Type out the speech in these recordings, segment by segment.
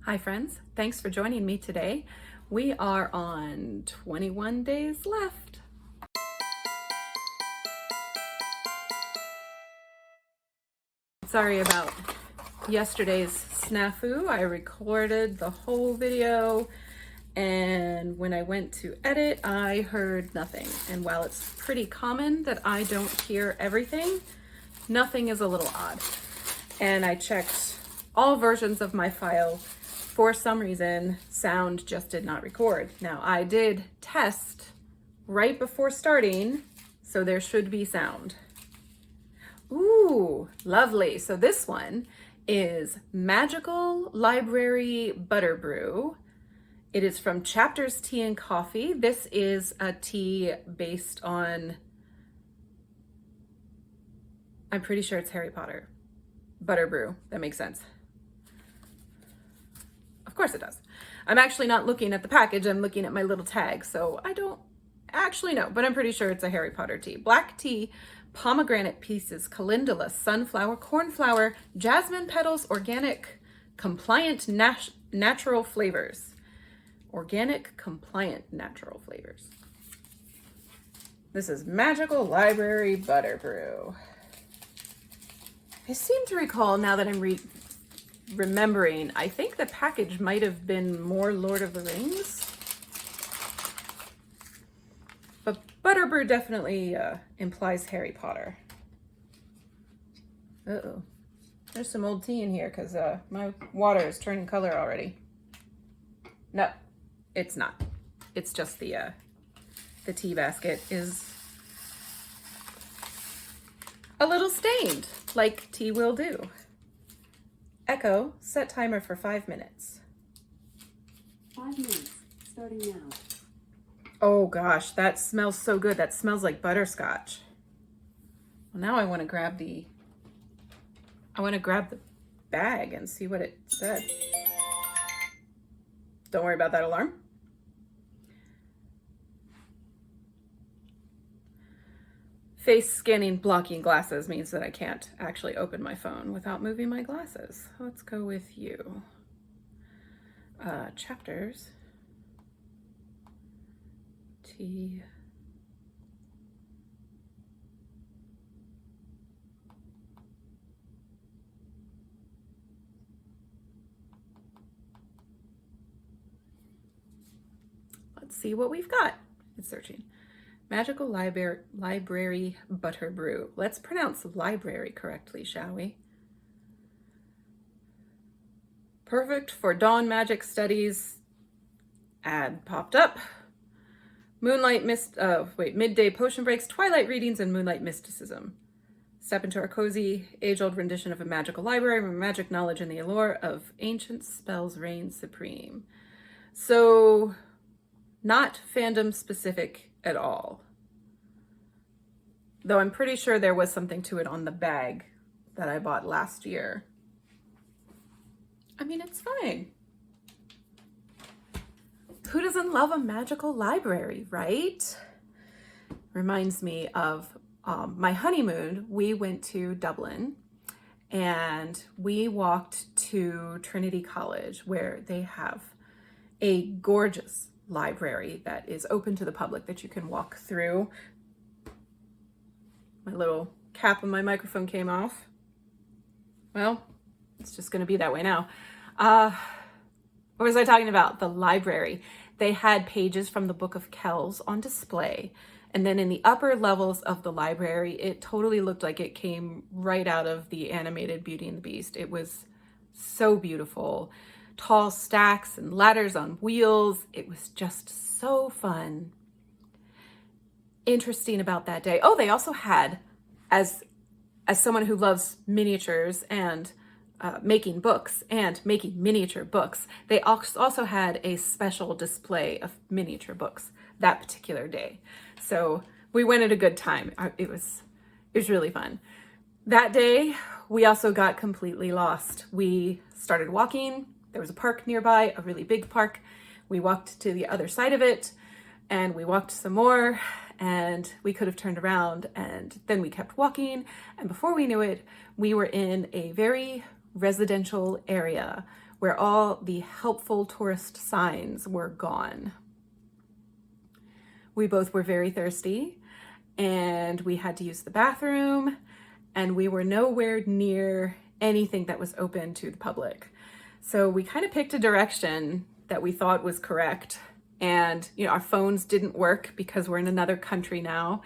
Hi friends, thanks for joining me today. We are on 21 days left. Sorry about yesterday's snafu. I recorded the whole video and when I went to edit, I heard nothing. And while it's pretty common that I don't hear everything, nothing is a little odd. And I checked all versions of my file. For some reason, sound just did not record. Now, I did test right before starting, so there should be sound. Ooh, lovely. So this one is Magical Library Butter Brew. It is from Chapters Tea and Coffee. This is a tea based on, I'm pretty sure it's Harry Potter. Butter brew, that makes sense. Of course it does. I'm actually not looking at the package, I'm looking at my little tag, so I don't actually know, but I'm pretty sure it's a Harry Potter tea. Black tea, pomegranate pieces, calendula, sunflower, cornflower, jasmine petals, organic, compliant, natural flavors. Organic, compliant, natural flavors. This is Magical Library Butter Brew. I seem to recall, now that I'm remembering, I think the package might have been more Lord of the Rings. But Butterbrew definitely implies Harry Potter. Uh-oh. There's some old tea in here because my water is turning color already. No, it's not. It's just the tea basket is a little stained, like tea will do. Echo, set timer for 5 minutes. 5 minutes, starting now. Oh gosh, that smells so good. That smells like butterscotch. Well, now I want to grab the bag and see what it said. Don't worry about that alarm. Face scanning blocking glasses means that I can't actually open my phone without moving my glasses. Let's go with you. Chapters. T. Let's see what we've got. It's searching. Magical Library Butter Brew. Let's pronounce library correctly, shall we? Perfect for dawn magic studies. Ad popped up. Midday potion breaks, twilight readings, and moonlight mysticism. Step into our cozy, age-old rendition of a magical library where magic knowledge and the allure of ancient spells reign supreme. So, not fandom specific at all. Though I'm pretty sure there was something to it on the bag that I bought last year. I mean, it's fine. Who doesn't love a magical library, right? Reminds me of my honeymoon. We went to Dublin and we walked to Trinity College where they have a gorgeous library that is open to the public that you can walk through. My little cap on my microphone came off. Well, it's just gonna be that way now. What was I talking about? The library. They had pages from the Book of Kells on display. And then in the upper levels of the library, it totally looked like it came right out of the animated Beauty and the Beast. It was so beautiful. Tall stacks and ladders on wheels. It was just so fun. Interesting about that day. Oh, they also had, as someone who loves miniatures and making books and making miniature books, they also had a special display of miniature books that particular day. So we went at a good time. It was really fun. That day, we also got completely lost. We started walking. There was a park nearby, a really big park. We walked to the other side of it and we walked some more and we could have turned around and then we kept walking. And before we knew it, we were in a very residential area where all the helpful tourist signs were gone. We both were very thirsty and we had to use the bathroom, and we were nowhere near anything that was open to the public. So we kind of picked a direction that we thought was correct. And, our phones didn't work because we're in another country now.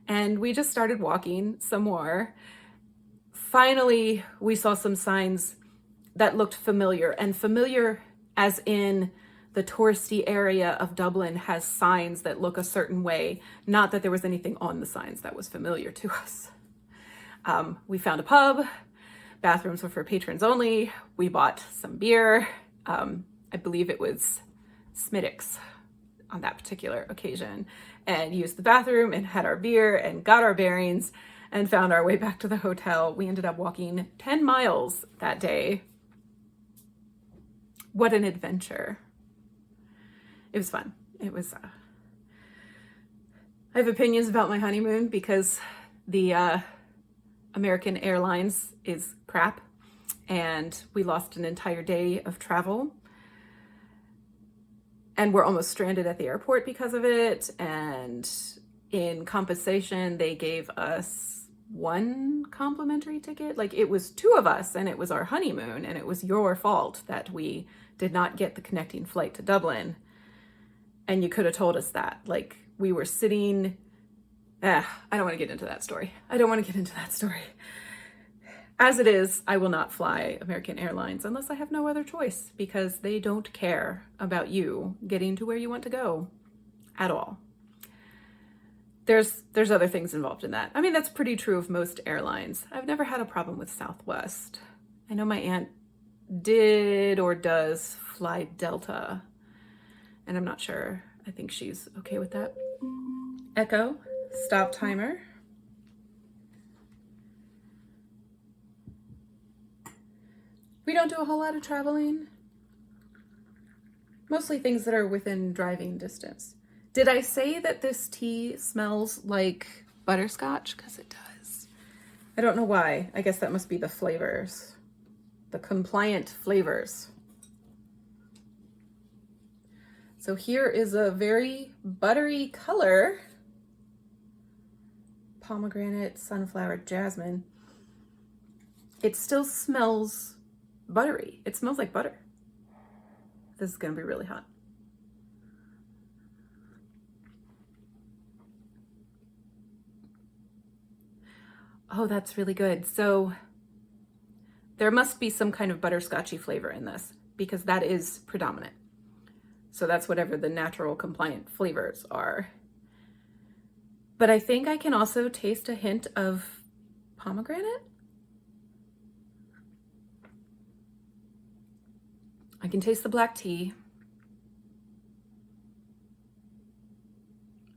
And we just started walking some more. Finally, we saw some signs that looked familiar, and familiar as in the touristy area of Dublin has signs that look a certain way, not that there was anything on the signs that was familiar to us. We found a pub. Bathrooms were for patrons only. We bought some beer. I believe it was Smittix on that particular occasion, and used the bathroom and had our beer and got our bearings and found our way back to the hotel. We ended up walking 10 miles that day. What an adventure. It was fun. It was, I have opinions about my honeymoon because the American Airlines is crap, and we lost an entire day of travel, and we're almost stranded at the airport because of it. And in compensation, they gave us one complimentary ticket. Like, it was 2 of us and it was our honeymoon, and it was your fault that we did not get the connecting flight to Dublin. And you could have told us that. Like, we were sitting, I don't want to get into that story. As it is, I will not fly American Airlines unless I have no other choice, because they don't care about you getting to where you want to go at all. There's other things involved in that. I mean, that's pretty true of most airlines. I've never had a problem with Southwest. I know my aunt did or does fly Delta, and I'm not sure. I think she's okay with that. Echo, stop timer. We don't do a whole lot of traveling. Mostly things that are within driving distance. Did I say that this tea smells like butterscotch? Because it does. I don't know why. I guess that must be the flavors. The compliant flavors. So here is a very buttery color. Pomegranate, sunflower, jasmine. It still smells buttery. It smells like butter. This is going to be really hot. Oh, that's really good. So there must be some kind of butterscotchy flavor in this, because that is predominant. So that's whatever the natural compliant flavors are. But I think I can also taste a hint of pomegranate. I can taste the black tea.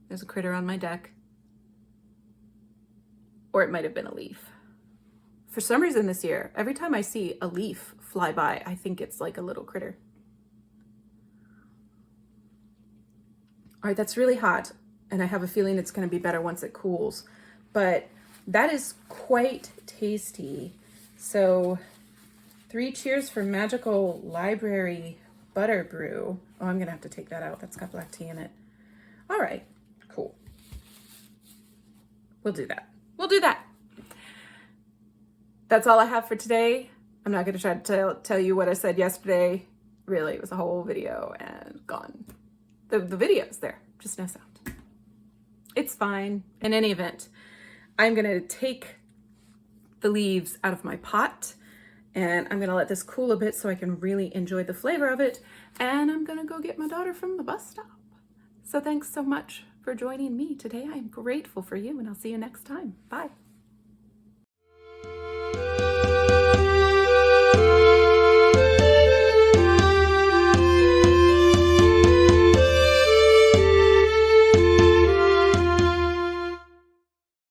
There's a critter on my deck. Or it might have been a leaf. For some reason this year, every time I see a leaf fly by, I think it's like a little critter. All right, that's really hot, and I have a feeling it's going to be better once it cools. But that is quite tasty. So 3 cheers for Magical Library Butter Brew. Oh, I'm going to have to take that out. That's got black tea in it. All right, cool. We'll do that. That's all I have for today. I'm not going to try to tell you what I said yesterday. Really, it was a whole video and gone. The video's there, just no sound. It's fine. In any event, I'm going to take the leaves out of my pot, and I'm going to let this cool a bit so I can really enjoy the flavor of it. And I'm going to go get my daughter from the bus stop. So thanks so much for joining me today. I'm grateful for you, and I'll see you next time. Bye.